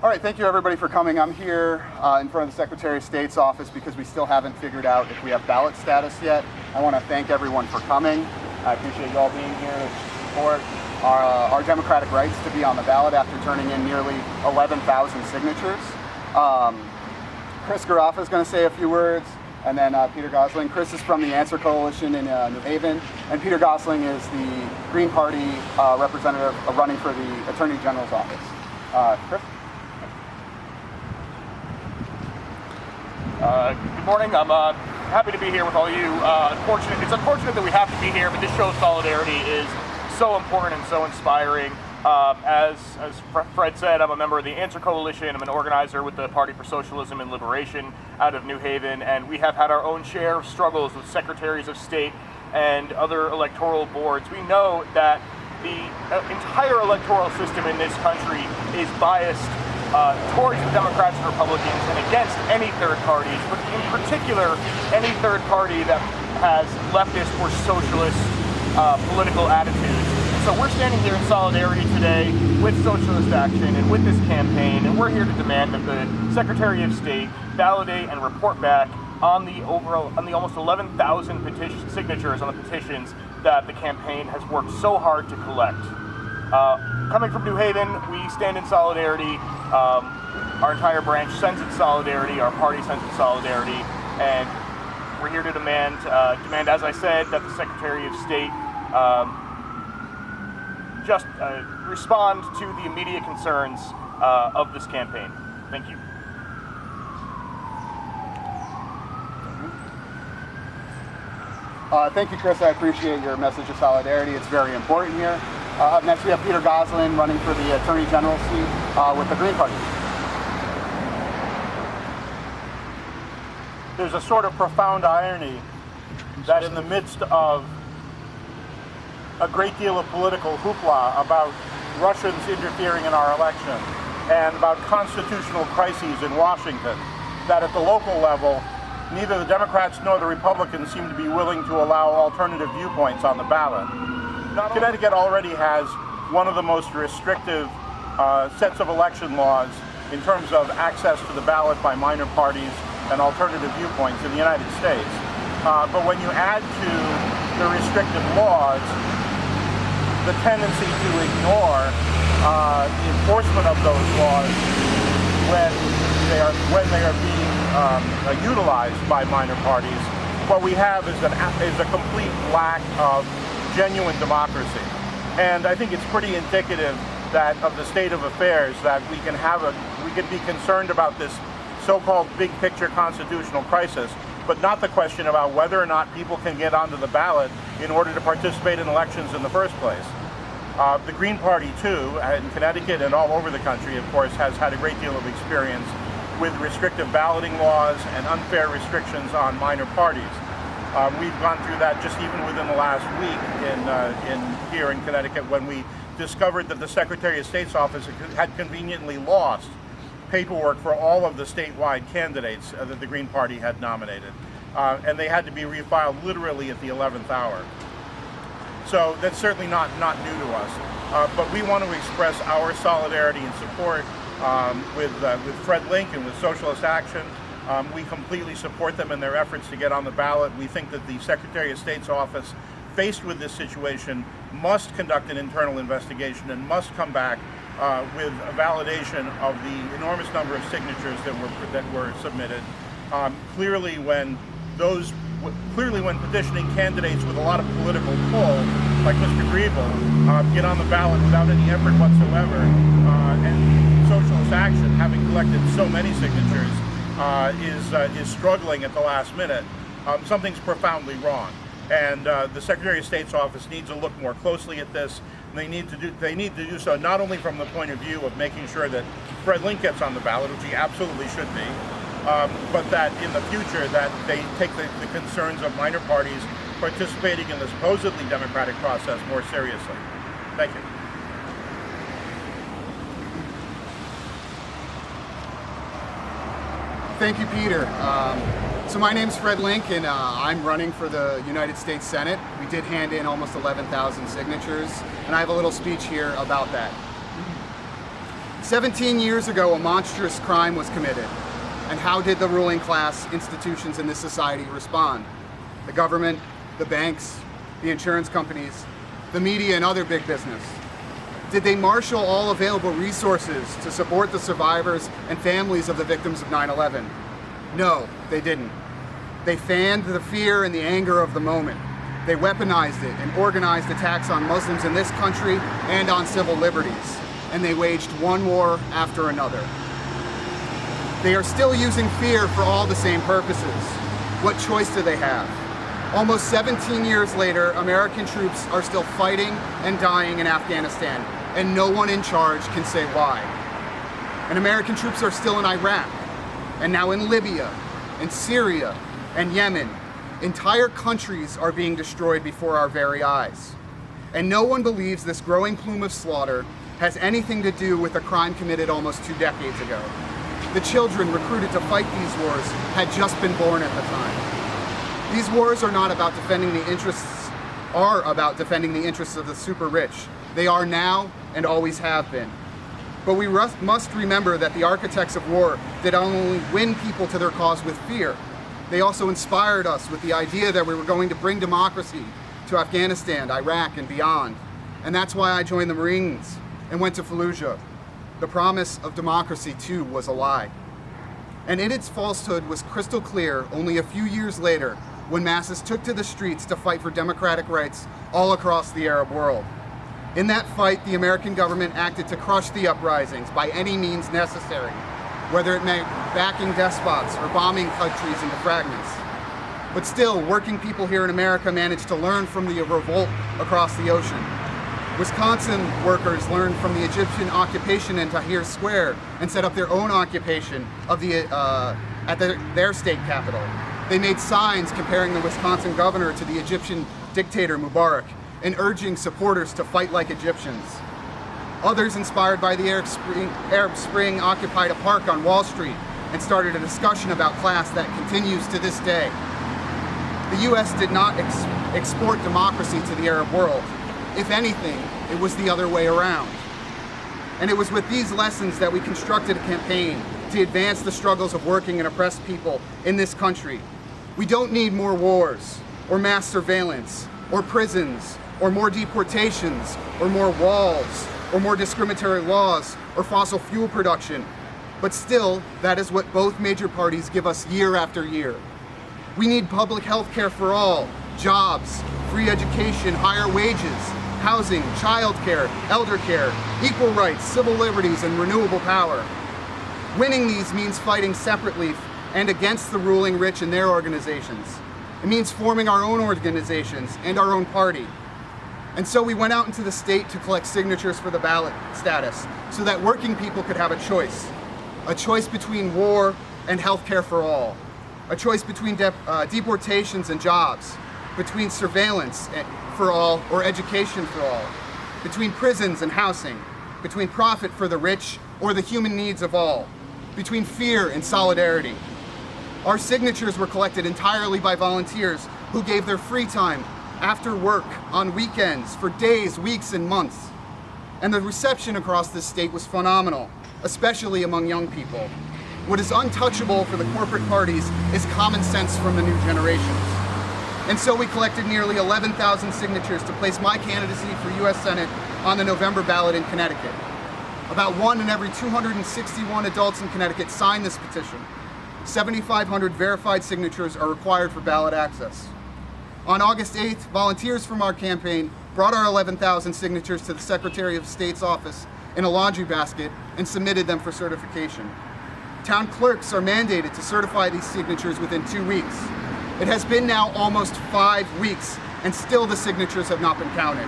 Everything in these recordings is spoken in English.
All right, thank you everybody for coming. I'm here in front of the Secretary of State's office because we still haven't figured out if we have ballot status yet. I want to thank everyone for coming. I appreciate you all being here to support our democratic rights to be on the ballot after turning in nearly 11,000 signatures. Chris Garaffa is going to say a few words, and then Peter Gosling. Chris is from the Answer Coalition in New Haven, and Peter Gosling is the Green Party representative running for the Attorney General's office. Chris? Good morning. I'm happy to be here with all of you. It's unfortunate that we have to be here, but this show of solidarity is so important and so inspiring. As Fred said, I'm a member of the Answer Coalition. I'm an organizer with the Party for Socialism and Liberation out of New Haven, and we have had our own share of struggles with secretaries of state and other electoral boards. We know that the entire electoral system in this country is biased towards the Democrats and Republicans and against any third parties, but in particular, any third party that has leftist or socialist political attitudes. So we're standing here in solidarity today with Socialist Action and with this campaign, and we're here to demand that the Secretary of State validate and report back on the almost 11,000 signatures on the petitions that the campaign has worked so hard to collect. Coming from New Haven, we stand in solidarity. Our entire branch sends its solidarity, our party sends its solidarity, and we're here to demand, as I said, that the Secretary of State just respond to the immediate concerns of this campaign. Thank you. Thank you, Chris. I appreciate your message of solidarity. It's very important here. Up next, we have Peter Gosling running for the Attorney General's seat with the Green Party. There's a sort of profound irony that in the midst of a great deal of political hoopla about Russians interfering in our election and about constitutional crises in Washington, that at the local level, neither the Democrats nor the Republicans seem to be willing to allow alternative viewpoints on the ballot. Connecticut already has one of the most restrictive sets of election laws in terms of access to the ballot by minor parties and alternative viewpoints in the United States. But when you add to the restrictive laws the tendency to ignore the enforcement of those laws when they are being utilized by minor parties, what we have is a complete lack of genuine democracy. And I think it's pretty indicative that of the state of affairs that we can be concerned about this so-called big picture constitutional crisis, but not the question about whether or not people can get onto the ballot in order to participate in elections in the first place. The Green Party, too, in Connecticut and all over the country, of course, has had a great deal of experience with restrictive balloting laws and unfair restrictions on minor parties. We've gone through that just even within the last week here in Connecticut when we discovered that the Secretary of State's office had conveniently lost paperwork for all of the statewide candidates that the Green Party had nominated. And they had to be refiled literally at the 11th hour. So that's certainly not new to us. But we want to express our solidarity and support with Fred Linck and with Socialist Action. We completely support them in their efforts to get on the ballot. We think that the Secretary of State's office, faced with this situation, must conduct an internal investigation and must come back with a validation of the enormous number of signatures that were submitted. Clearly, when petitioning candidates with a lot of political pull, like Mr. Griebel, get on the ballot without any effort whatsoever, and Socialist Action, having collected so many signatures, is struggling at the last minute, something's profoundly wrong. And the Secretary of State's office needs to look more closely at this. They need to do so not only from the point of view of making sure that Fred Linck gets on the ballot, which he absolutely should be, but that in the future that they take the concerns of minor parties participating in the supposedly democratic process more seriously. Thank you. Thank you, Peter. So my name's Fred Linck, and I'm running for the United States Senate. We did hand in almost 11,000 signatures, and I have a little speech here about that. 17 years ago, a monstrous crime was committed. And how did the ruling class institutions in this society respond? The government, the banks, the insurance companies, the media, and other big business. Did they marshal all available resources to support the survivors and families of the victims of 9/11? No, they didn't. They fanned the fear and the anger of the moment. They weaponized it and organized attacks on Muslims in this country and on civil liberties. And they waged one war after another. They are still using fear for all the same purposes. What choice do they have? Almost 17 years later, American troops are still fighting and dying in Afghanistan, and no one in charge can say why. And American troops are still in Iraq, and now in Libya, and Syria, and Yemen. Entire countries are being destroyed before our very eyes. And no one believes this growing plume of slaughter has anything to do with a crime committed almost 2 decades ago. The children recruited to fight these wars had just been born at the time. These wars are about defending the interests of the super rich. They are now and always have been. But we must remember that the architects of war did not only win people to their cause with fear, they also inspired us with the idea that we were going to bring democracy to Afghanistan, Iraq, and beyond. And that's why I joined the Marines and went to Fallujah. The promise of democracy, too, was a lie. And in its falsehood was crystal clear only a few years later when masses took to the streets to fight for democratic rights all across the Arab world. In that fight, the American government acted to crush the uprisings by any means necessary, whether it meant backing despots or bombing countries into fragments. But still, working people here in America managed to learn from the revolt across the ocean. Wisconsin workers learned from the Egyptian occupation in Tahrir Square and set up their own occupation of their state capital. They made signs comparing the Wisconsin governor to the Egyptian dictator Mubarak and urging supporters to fight like Egyptians. Others, inspired by the Arab Spring, occupied a park on Wall Street and started a discussion about class that continues to this day. The U.S. did not export democracy to the Arab world. If anything, it was the other way around. And it was with these lessons that we constructed a campaign to advance the struggles of working and oppressed people in this country. We don't need more wars, or mass surveillance, or prisons, or more deportations, or more walls, or more discriminatory laws, or fossil fuel production. But still, that is what both major parties give us year after year. We need public health care for all, jobs, free education, higher wages, housing, child care, elder care, equal rights, civil liberties, and renewable power. Winning these means fighting separately and against the ruling rich and their organizations. It means forming our own organizations and our own party. And so we went out into the state to collect signatures for the ballot status so that working people could have a choice between war and health care for all, a choice between deportations and jobs, between surveillance for all or education for all, between prisons and housing, between profit for the rich or the human needs of all, between fear and solidarity. Our signatures were collected entirely by volunteers who gave their free time after work, on weekends, for days, weeks, and months. And the reception across this state was phenomenal, especially among young people. What is untouchable for the corporate parties is common sense from the new generations. And so we collected nearly 11,000 signatures to place my candidacy for U.S. Senate on the November ballot in Connecticut. About 1 in every 261 adults in Connecticut signed this petition. 7,500 verified signatures are required for ballot access. On August 8th, volunteers from our campaign brought our 11,000 signatures to the Secretary of State's office in a laundry basket and submitted them for certification. Town clerks are mandated to certify these signatures within 2 weeks. It has been now almost 5 weeks, and still the signatures have not been counted.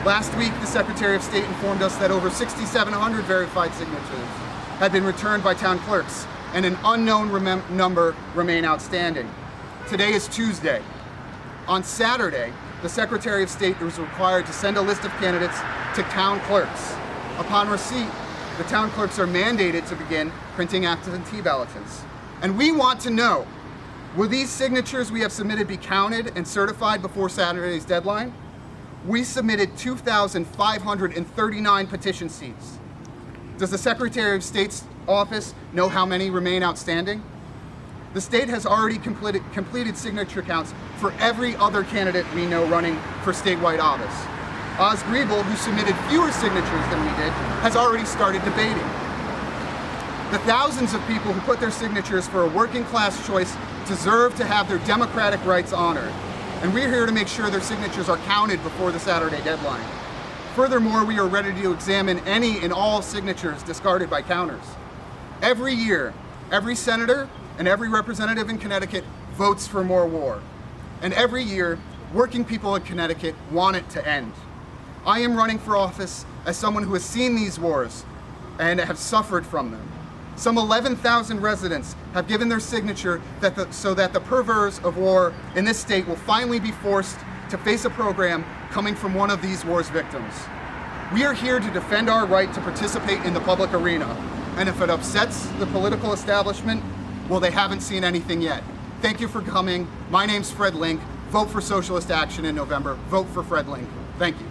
Last week, the Secretary of State informed us that over 6,700 verified signatures had been returned by town clerks, and an unknown number remain outstanding. Today is Tuesday. On Saturday, the Secretary of State was required to send a list of candidates to town clerks. Upon receipt, the town clerks are mandated to begin printing absentee bulletins. And we want to know, will these signatures we have submitted be counted and certified before Saturday's deadline? We submitted 2,539 petition seats. Does the Secretary of State's office know how many remain outstanding? The state has already completed signature counts for every other candidate we know running for statewide office. Oz Griebel, who submitted fewer signatures than we did, has already started debating. The thousands of people who put their signatures for a working class choice deserve to have their democratic rights honored, and we're here to make sure their signatures are counted before the Saturday deadline. Furthermore, we are ready to examine any and all signatures discarded by counters. Every year, every senator and every representative in Connecticut votes for more war. And every year, working people in Connecticut want it to end. I am running for office as someone who has seen these wars and have suffered from them. Some 11,000 residents have given their signature so that the purveyors of war in this state will finally be forced to face a program coming from one of these war's victims. We are here to defend our right to participate in the public arena, and if it upsets the political establishment, well, they haven't seen anything yet. Thank you for coming. My name's Fred Linck. Vote for Socialist Action in November. Vote for Fred Linck. Thank you.